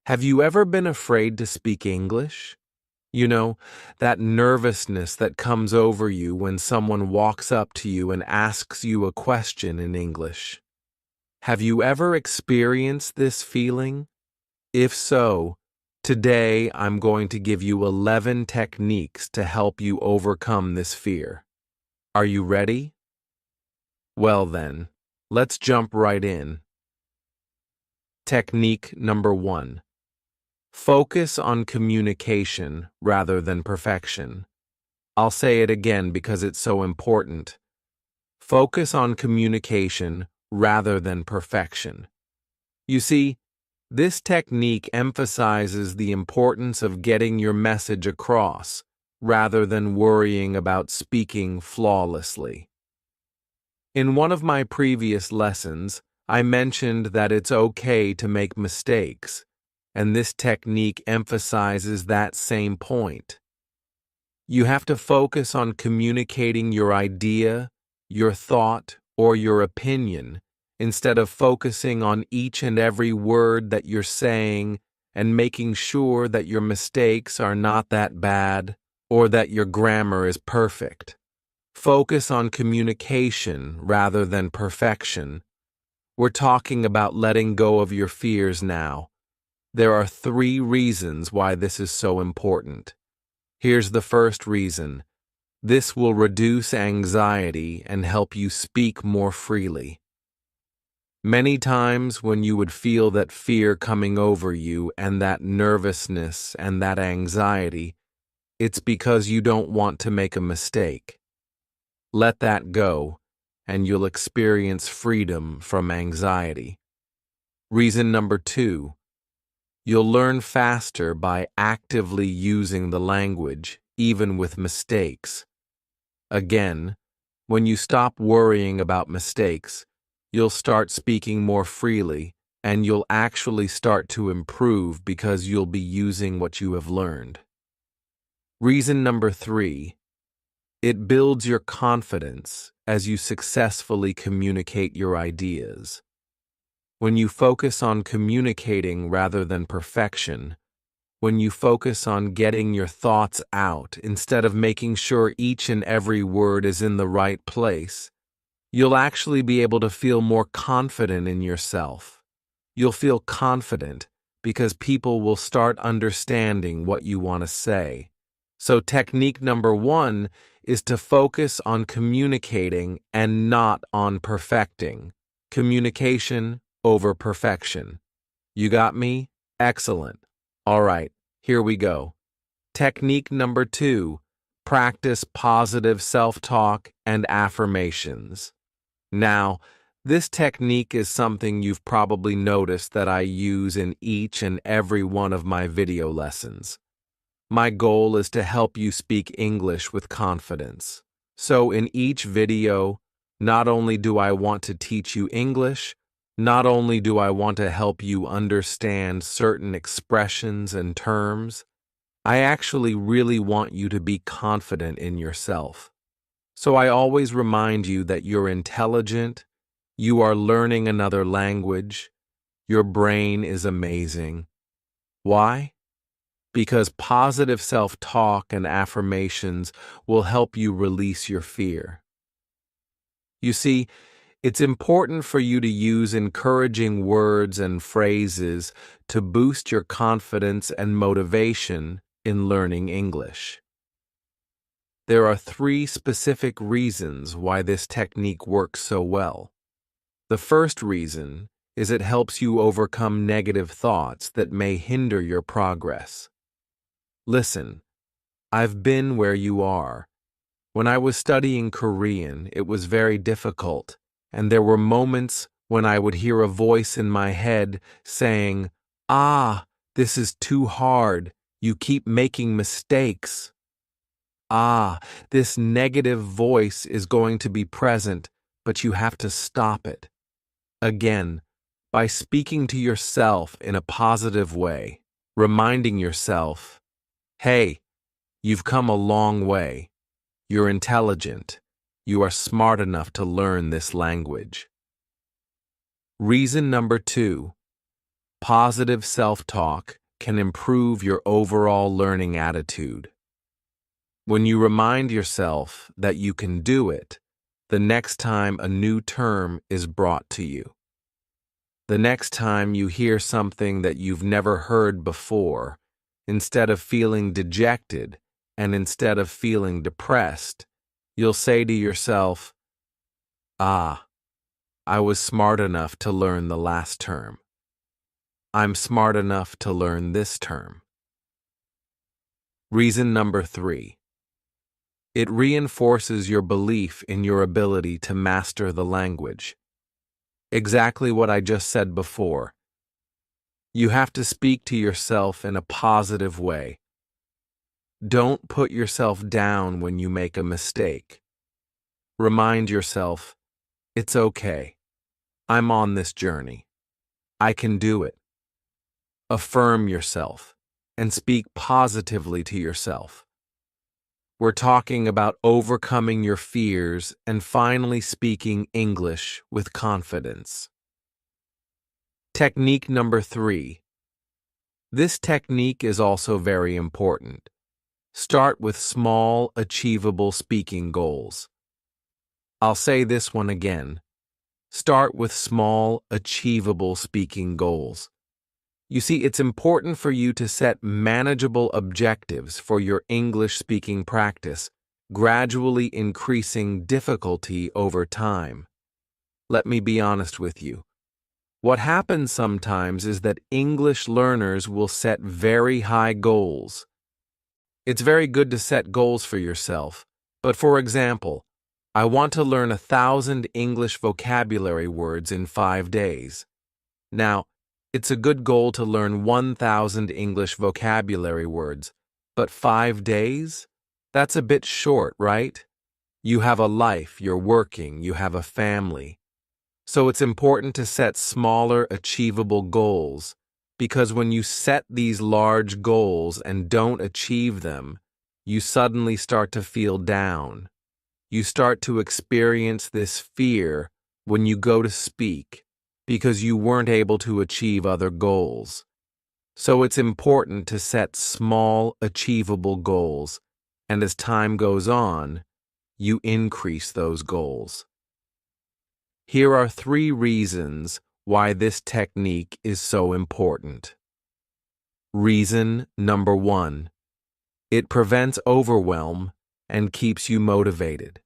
Have you ever been afraid to speak English? You know, that nervousness that comes over you when someone walks up to you and asks you a question in English. Have you ever experienced this feeling? If so, today I'm going to give you 11 techniques to help you overcome this fear. Are you ready? Well then, let's jump right in. Technique number 1. Focus on communication rather than perfection. I'll say it again because it's so important. Focus on communication rather than perfection. You see, this technique emphasizes the importance of getting your message across rather than worrying about speaking flawlessly. In one of my previous lessons, I mentioned that it's okay to make mistakes, and this technique emphasizes that same point. You have to focus on communicating your idea, your thought, or your opinion, instead of focusing on each and every word that you're saying and making sure that your mistakes are not that bad or that your grammar is perfect. Focus on communication rather than perfection. We're talking about letting go of your fears now. There are 3 reasons why this is so important. Here's the first reason. This will reduce anxiety and help you speak more freely. Many times when you would feel that fear coming over you and that nervousness and that anxiety, it's because you don't want to make a mistake. Let that go, and you'll experience freedom from anxiety. Reason number 2. You'll learn faster by actively using the language, even with mistakes. Again, when you stop worrying about mistakes, you'll start speaking more freely, and you'll actually start to improve because you'll be using what you have learned. Reason number 3. It builds your confidence as you successfully communicate your ideas. When you focus on communicating rather than perfection, when you focus on getting your thoughts out instead of making sure each and every word is in the right place, you'll actually be able to feel more confident in yourself. You'll feel confident because people will start understanding what you want to say. So technique number 1 is to focus on communicating and not on perfecting. Communication over perfection. You got me? Excellent. All right, here we go. Technique number 2, practice positive self-talk and affirmations. Now, this technique is something you've probably noticed that I use in each and every one of my video lessons. My goal is to help you speak English with confidence. So in each video, not only do I want to teach you English, not only do I want to help you understand certain expressions and terms, I actually really want you to be confident in yourself. So I always remind you that you're intelligent, you are learning another language, your brain is amazing. Why? Because positive self-talk and affirmations will help you release your fear. You see, it's important for you to use encouraging words and phrases to boost your confidence and motivation in learning English. There are 3 specific reasons why this technique works so well. The first reason is it helps you overcome negative thoughts that may hinder your progress. Listen, I've been where you are. When I was studying Korean, it was very difficult, and there were moments when I would hear a voice in my head saying, "Ah, this is too hard. You keep making mistakes." Ah, this negative voice is going to be present, but you have to stop it. Again, by speaking to yourself in a positive way, reminding yourself, "Hey, you've come a long way. You're intelligent. You are smart enough to learn this language." Reason number 2. Positive self-talk can improve your overall learning attitude. When you remind yourself that you can do it, the next time a new term is brought to you, the next time you hear something that you've never heard before, instead of feeling dejected and instead of feeling depressed, you'll say to yourself, "Ah, I was smart enough to learn the last term. I'm smart enough to learn this term." Reason number 3. It reinforces your belief in your ability to master the language. Exactly what I just said before. You have to speak to yourself in a positive way. Don't put yourself down when you make a mistake. Remind yourself, it's okay. I'm on this journey. I can do it. Affirm yourself and speak positively to yourself. We're talking about overcoming your fears and finally speaking English with confidence. Technique number 3. This technique is also very important. Start with small, achievable speaking goals. I'll say this one again. Start with small, achievable speaking goals. You see, it's important for you to set manageable objectives for your English speaking practice, gradually increasing difficulty over time. Let me be honest with you. What happens sometimes is that English learners will set very high goals. It's very good to set goals for yourself, but for example, I want to learn 1,000 English vocabulary words in 5 days. Now, it's a good goal to learn 1,000 English vocabulary words, but 5 days? That's a bit short, right? You have a life, you're working, you have a family. So it's important to set smaller, achievable goals, because when you set these large goals and don't achieve them, you suddenly start to feel down. You start to experience this fear when you go to speak, because you weren't able to achieve other goals. So it's important to set small, achievable goals, and as time goes on, you increase those goals. Here are 3 reasons why this technique is so important. Reason number 1. It prevents overwhelm and keeps you motivated.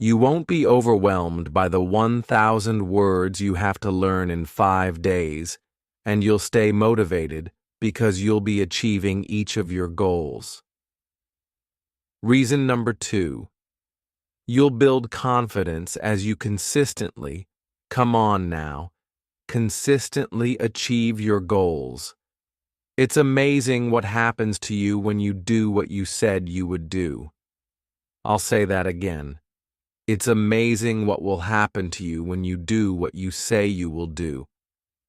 You won't be overwhelmed by the 1,000 words you have to learn in 5 days, and you'll stay motivated because you'll be achieving each of your goals. Reason number 2. You'll build confidence as you consistently, come on now, consistently achieve your goals. It's amazing what happens to you when you do what you said you would do. I'll say that again. It's amazing what will happen to you when you do what you say you will do.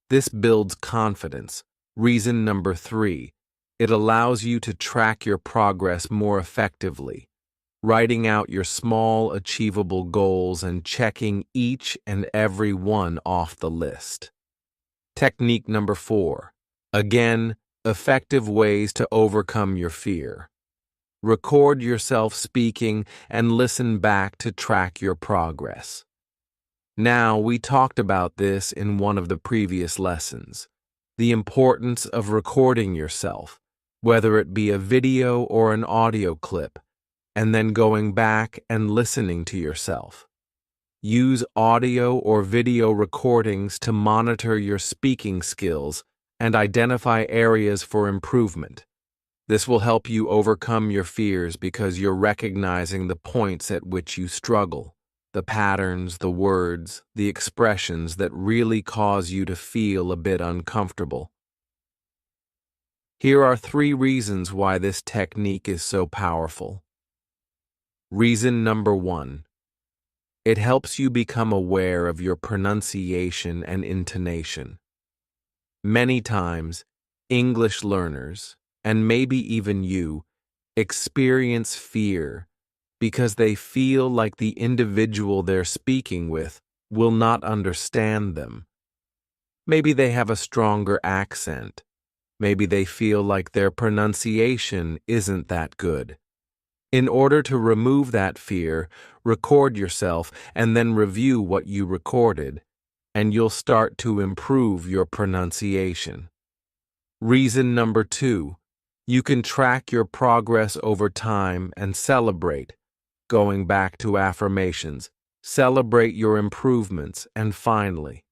This builds confidence. Reason number 3. It allows you to track your progress more effectively, writing out your small, achievable goals and checking each and every one off the list. Technique number 4. Again, effective ways to overcome your fear. Record yourself speaking and listen back to track your progress. Now, we talked about this in one of the previous lessons. The importance of recording yourself, whether it be a video or an audio clip, and then going back and listening to yourself. Use audio or video recordings to monitor your speaking skills and identify areas for improvement. This will help you overcome your fears because you're recognizing the points at which you struggle, the patterns, the words, the expressions that really cause you to feel a bit uncomfortable. Here are 3 reasons why this technique is so powerful. Reason number 1. It helps you become aware of your pronunciation and intonation. Many times, English learners, and maybe even you, experience fear because they feel like the individual they're speaking with will not understand them. Maybe they have a stronger accent. Maybe they feel like their pronunciation isn't that good. In order to remove that fear, record yourself and then review what you recorded, and you'll start to improve your pronunciation. Reason number 2, you can track your progress over time and celebrate. Going back to affirmations, celebrate your improvements, and finally,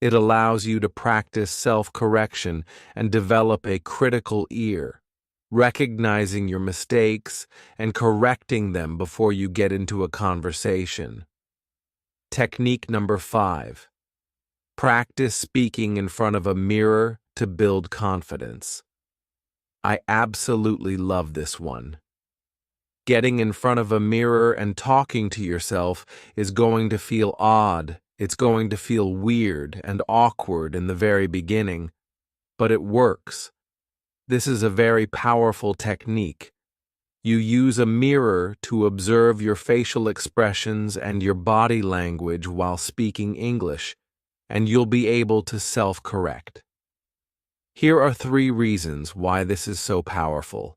it allows you to practice self-correction and develop a critical ear, recognizing your mistakes and correcting them before you get into a conversation. Technique number 5. Practice speaking in front of a mirror to build confidence. I absolutely love this one. Getting in front of a mirror and talking to yourself is going to feel odd. It's going to feel weird and awkward in the very beginning, but it works. This is a very powerful technique. You use a mirror to observe your facial expressions and your body language while speaking English, and you'll be able to self-correct. Here are 3 reasons why this is so powerful.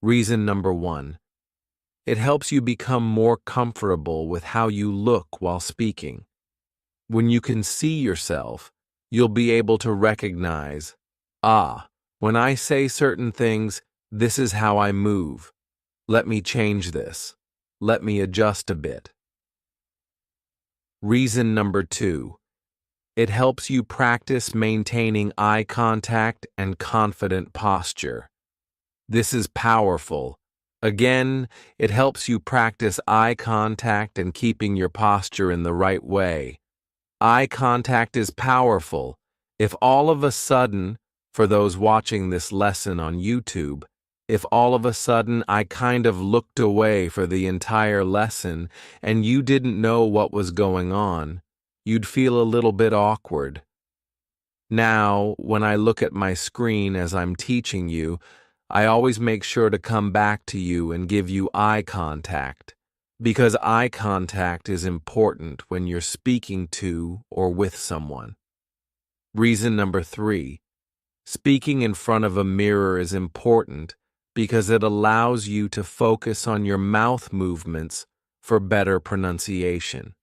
Reason number 1. It helps you become more comfortable with how you look while speaking. When you can see yourself, you'll be able to recognize, when I say certain things, this is how I move. Let me change this. Let me adjust a bit. Reason number 2. It helps you practice maintaining eye contact and confident posture. This is powerful. Again, it helps you practice eye contact and keeping your posture in the right way. Eye contact is powerful. If all of a sudden, for those watching this lesson on YouTube, if all of a sudden I kind of looked away for the entire lesson and you didn't know what was going on, you'd feel a little bit awkward. Now, when I look at my screen as I'm teaching you, I always make sure to come back to you and give you eye contact, because eye contact is important when you're speaking to or with someone. Reason number 3. Speaking in front of a mirror is important because it allows you to focus on your mouth movements for better pronunciation.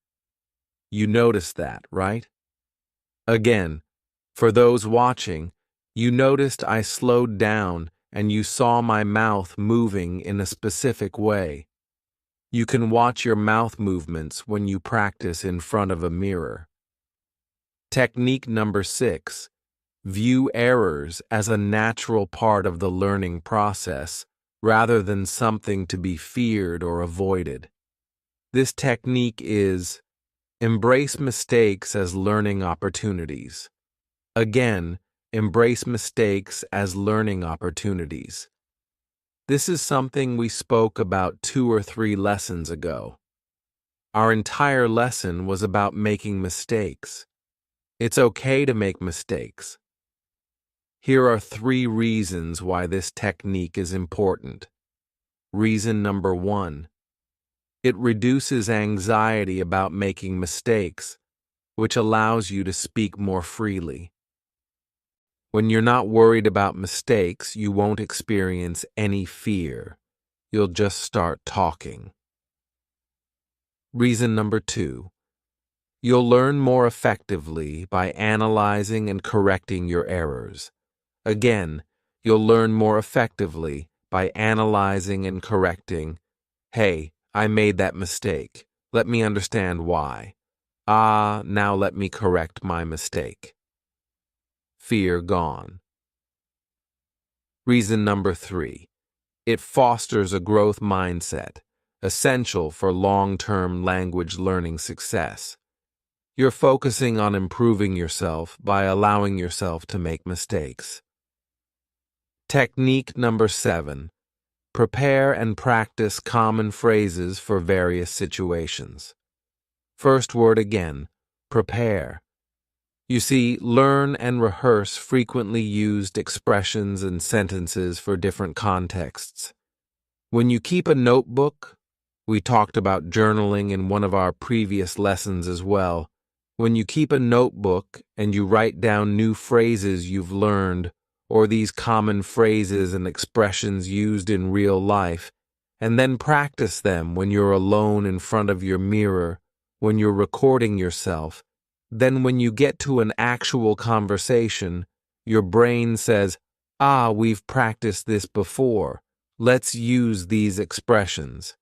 You noticed that, right? Again, for those watching, you noticed I slowed down and you saw my mouth moving in a specific way. You can watch your mouth movements when you practice in front of a mirror. Technique number 6. View errors as a natural part of the learning process rather than something to be feared or avoided. This technique is embrace mistakes as learning opportunities. Again, embrace mistakes as learning opportunities. This is something we spoke about 2 or 3 lessons ago. Our entire lesson was about making mistakes. It's okay to make mistakes. Here are 3 reasons why this technique is important. Reason number 1. It reduces anxiety about making mistakes, which allows you to speak more freely. When you're not worried about mistakes, you won't experience any fear. You'll just start talking. Reason number 2. You'll learn more effectively by analyzing and correcting your errors. Again, you'll learn more effectively by analyzing and correcting. Hey, I made that mistake. Let me understand why. Now let me correct my mistake. Fear gone. Reason number 3. It fosters a growth mindset, essential for long-term language learning success. You're focusing on improving yourself by allowing yourself to make mistakes. Technique number 7. Prepare and practice common phrases for various situations. First word again, prepare. You see, learn and rehearse frequently used expressions and sentences for different contexts. When you keep a notebook, we talked about journaling in one of our previous lessons as well, When you keep a notebook and you write down new phrases you've learned, or these common phrases and expressions used in real life, and then practice them when you're alone in front of your mirror, when you're recording yourself, then when you get to an actual conversation, your brain says, "Ah, we've practiced this before. Let's use these expressions."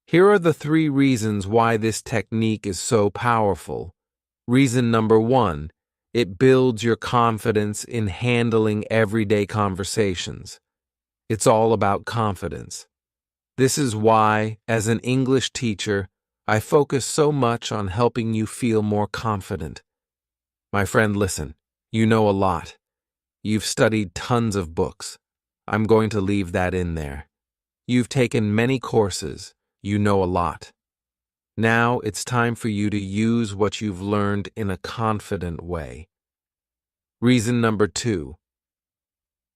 Here are the 3 reasons why this technique is so powerful. Reason number 1, it builds your confidence in handling everyday conversations. It's all about confidence. This is why, as an English teacher, I focus so much on helping you feel more confident. My friend, listen, you know a lot. You've studied tons of books. I'm going to leave that in there. You've taken many courses. You know a lot. Now it's time for you to use what you've learned in a confident way. Reason number 2,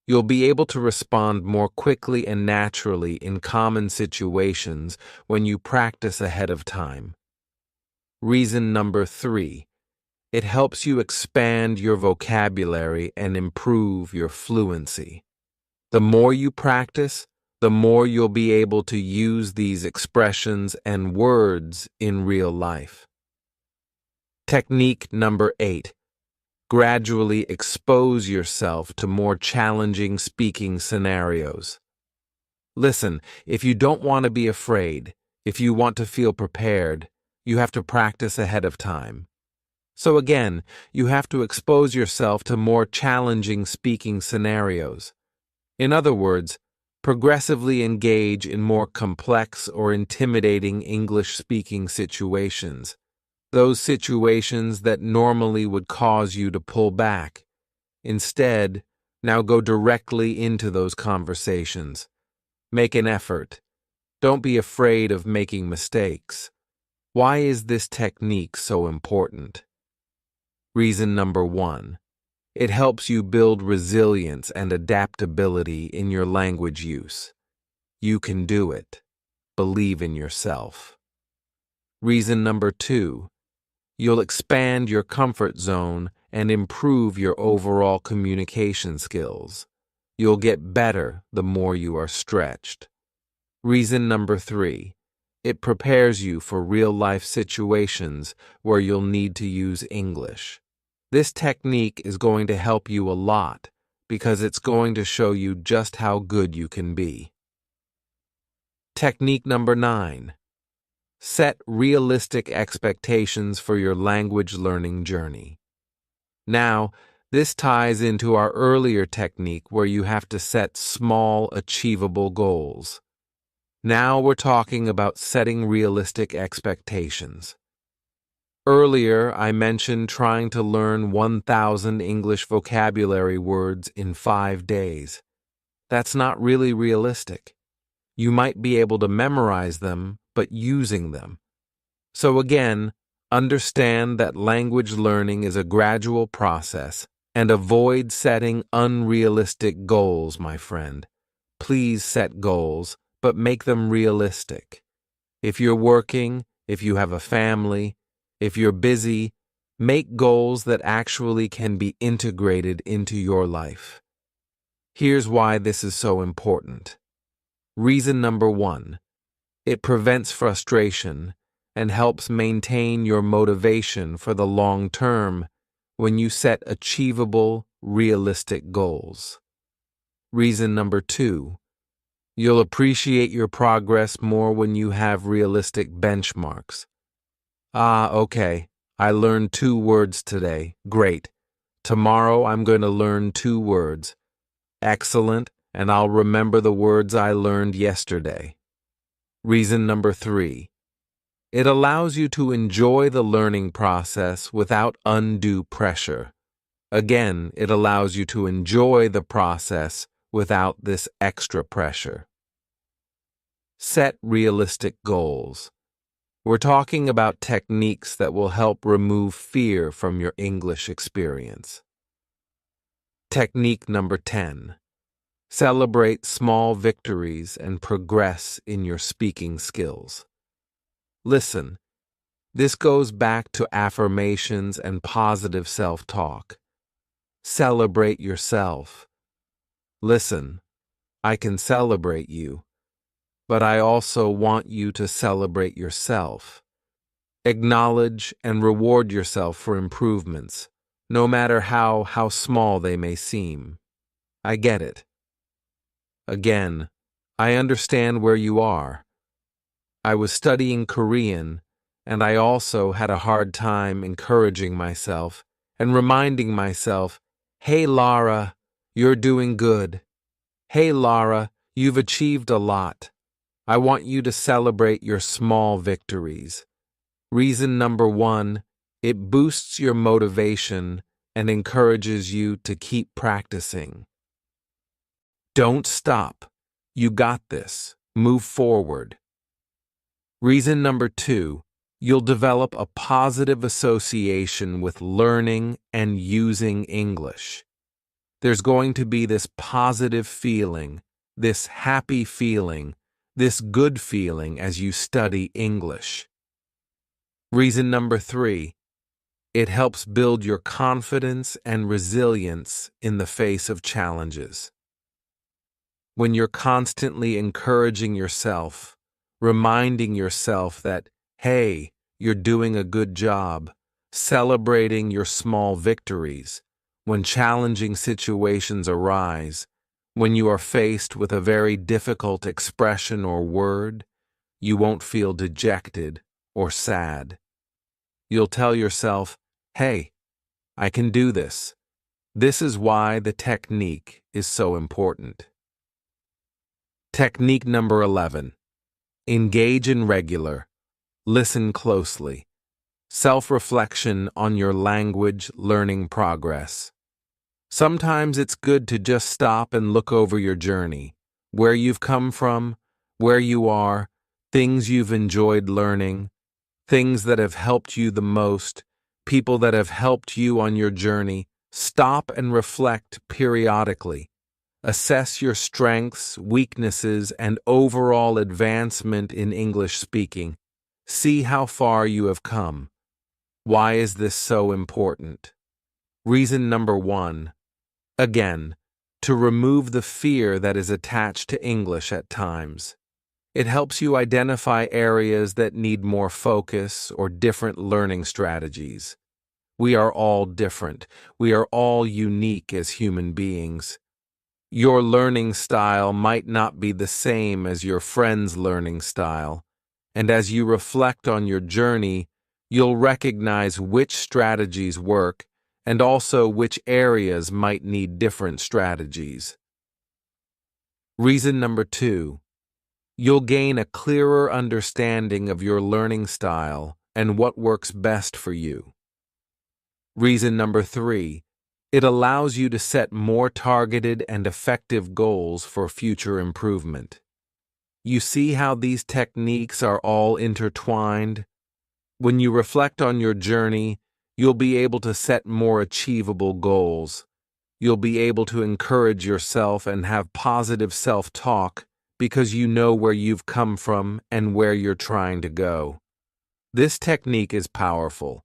you'll be able to respond more quickly and naturally in common situations when you practice ahead of time. Reason number 3, it helps you expand your vocabulary and improve your fluency. The more you practice, the more you'll be able to use these expressions and words in real life. Technique number 8. Gradually expose yourself to more challenging speaking scenarios. Listen, if you don't want to be afraid, if you want to feel prepared, you have to practice ahead of time. So again, you have to expose yourself to more challenging speaking scenarios. In other words, progressively engage in more complex or intimidating English-speaking situations. Those situations that normally would cause you to pull back. Instead, now go directly into those conversations. Make an effort. Don't be afraid of making mistakes. Why is this technique so important? Reason number 1. It helps you build resilience and adaptability in your language use. You can do it. Believe in yourself. Reason number 2. You'll expand your comfort zone and improve your overall communication skills. You'll get better the more you are stretched. Reason number 3. It prepares you for real-life situations where you'll need to use English. This technique is going to help you a lot because it's going to show you just how good you can be. Technique number 9. Set realistic expectations for your language learning journey. Now, this ties into our earlier technique where you have to set small, achievable goals. Now we're talking about setting realistic expectations. Earlier, I mentioned trying to learn 1,000 English vocabulary words in 5 days. That's not really realistic. You might be able to memorize them, but using them. So again, understand that language learning is a gradual process and avoid setting unrealistic goals, my friend. Please set goals, but make them realistic. If you're working, if you have a family, if you're busy, make goals that actually can be integrated into your life. Here's why this is so important. Reason number 1. It prevents frustration and helps maintain your motivation for the long term when you set achievable, realistic goals. Reason number 2. You'll appreciate your progress more when you have realistic benchmarks. Okay, I learned 2 words today. Great. Tomorrow I'm going to learn 2 words. Excellent, and I'll remember the words I learned yesterday. Reason number 3. It allows you to enjoy the learning process without undue pressure. Again, it allows you to enjoy the process without this extra pressure. Set realistic goals. We're talking about techniques that will help remove fear from your English experience. Technique number 10. Celebrate small victories and progress in your speaking skills. Listen, This goes back to affirmations and positive self-talk. Celebrate yourself. Listen, I can celebrate you, but I also want you to celebrate yourself. Acknowledge and reward yourself for improvements, no matter how small they may seem. I get it. Again, I understand where you are. I was studying Korean, and I also had a hard time encouraging myself and reminding myself, hey Lara, you're doing good. Hey Lara, you've achieved a lot. I want you to celebrate your small victories. Reason number 1, it boosts your motivation and encourages you to keep practicing. Don't stop. You got this. Move forward. Reason number 2, you'll develop a positive association with learning and using English. There's going to be this positive feeling, this happy feeling, this good feeling as you study English. Reason number 3, it helps build your confidence and resilience in the face of challenges. When you're constantly encouraging yourself, reminding yourself that, hey, you're doing a good job, celebrating your small victories, when challenging situations arise, when you are faced with a very difficult expression or word, you won't feel dejected or sad. You'll tell yourself, hey, I can do this. This is why the technique is so important. Technique number 11. Engage in regular. Listen closely. Self-reflection on your language learning progress. Sometimes it's good to just stop and look over your journey, where you've come from, where you are, things you've enjoyed learning, things that have helped you the most, people that have helped you on your journey. Stop and reflect periodically. Assess your strengths, weaknesses, and overall advancement in English speaking. See how far you have come. Why is this so important? Reason number 1. Again, to remove the fear that is attached to English at times. It helps you identify areas that need more focus or different learning strategies. We are all different. We are all unique as human beings. Your learning style might not be the same as your friend's learning style, and as you reflect on your journey, you'll recognize which strategies work and also which areas might need different strategies. Reason number 2. You'll gain a clearer understanding of your learning style and what works best for you. Reason number 3. It allows you to set more targeted and effective goals for future improvement. You see how these techniques are all intertwined? When you reflect on your journey, you'll be able to set more achievable goals. You'll be able to encourage yourself and have positive self-talk because you know where you've come from and where you're trying to go. This technique is powerful.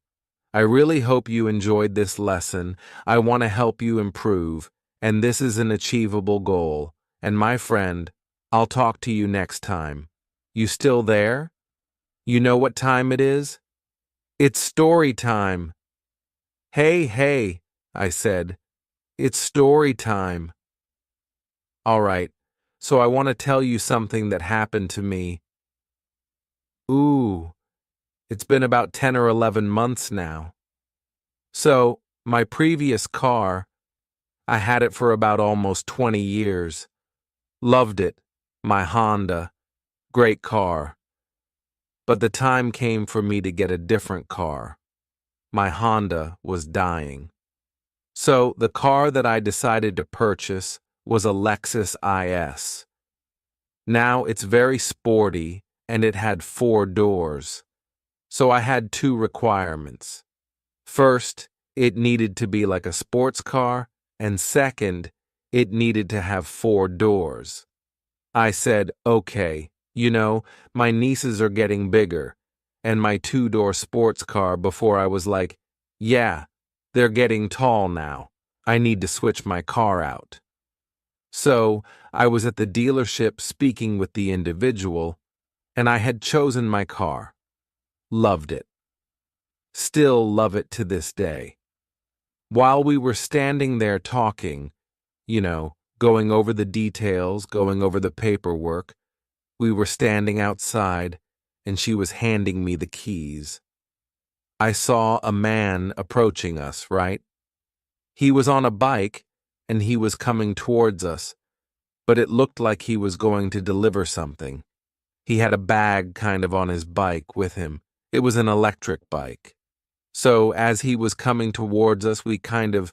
I really hope you enjoyed this lesson. I want to help you improve, and this is an achievable goal. And my friend, I'll talk to you next time. You still there? You know what time it is? It's story time. Hey, I said. It's story time. All right, so I want to tell you something that happened to me. Ooh, it's been about 10 or 11 months now. So, my previous car, I had it for about almost 20 years. Loved it, my Honda, great car. But the time came for me to get a different car. My Honda was dying. So, the car that I decided to purchase was a Lexus IS. Now it's very sporty and it had 4 doors. So I had 2 requirements. First, it needed to be like a sports car, and second, it needed to have 4 doors. I said, okay, my nieces are getting bigger, and my two-door sports car before I was like, yeah, they're getting tall now. I need to switch my car out. So I was at the dealership speaking with the individual, and I had chosen my car. Loved it. Still love it to this day. While we were standing there talking, going over the details, going over the paperwork, we were standing outside, and she was handing me the keys. I saw a man approaching us, right? He was on a bike, and he was coming towards us, but it looked like he was going to deliver something. He had a bag kind of on his bike with him. It was an electric bike. So as he was coming towards us, we kind of,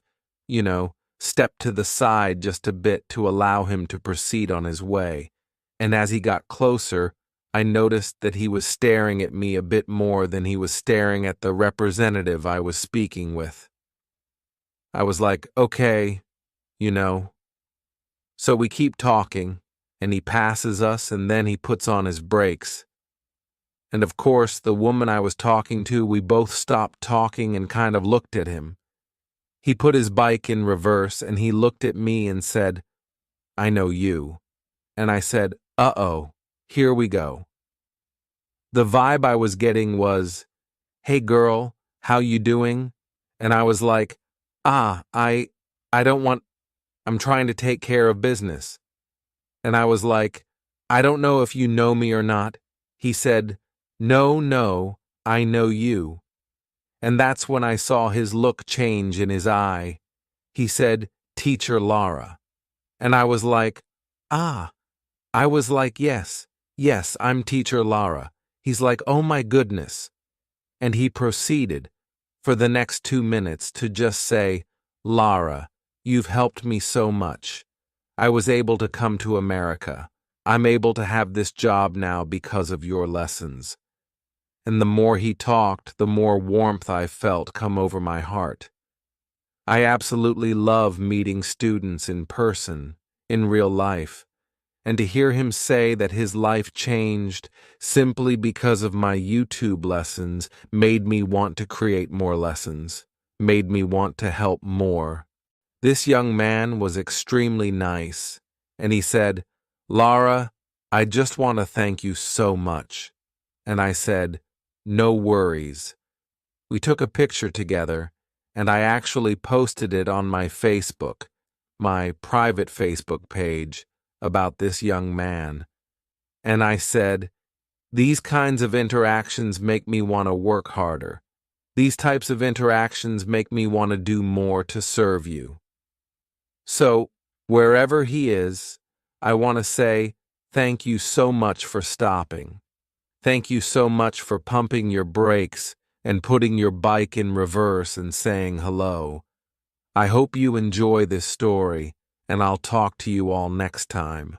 stepped to the side just a bit to allow him to proceed on his way. And as he got closer, I noticed that he was staring at me a bit more than he was staring at the representative I was speaking with. I was like, okay, So we keep talking, and he passes us, and then he puts on his brakes. And of course, the woman I was talking to, we both stopped talking and kind of looked at him. He put his bike in reverse, and he looked at me and said, I know you. And I said, uh-oh, here we go. The vibe I was getting was, hey girl, how you doing? And I was like, I don't want, I'm trying to take care of business. And I was like, I don't know if you know me or not. He said, no, I know you. And that's when I saw his look change in his eye. He said, Teacher Lara. And I was like, yes, I'm Teacher Lara. He's like, oh my goodness. And he proceeded, for the next 2 minutes, to just say, Lara, you've helped me so much. I was able to come to America. I'm able to have this job now because of your lessons. And the more he talked, the more warmth I felt come over my heart. I absolutely love meeting students in person, in real life, and to hear him say that his life changed simply because of my YouTube lessons made me want to create more lessons, made me want to help more. This young man was extremely nice, and he said, Lara, I just want to thank you so much. And I said, no worries. We took a picture together, and I actually posted it on my Facebook, my private Facebook page, about this young man. And I said, these kinds of interactions make me want to work harder. These types of interactions make me want to do more to serve you. So, wherever he is, I want to say, thank you so much for stopping. Thank you so much for pumping your brakes and putting your bike in reverse and saying hello. I hope you enjoy this story, and I'll talk to you all next time.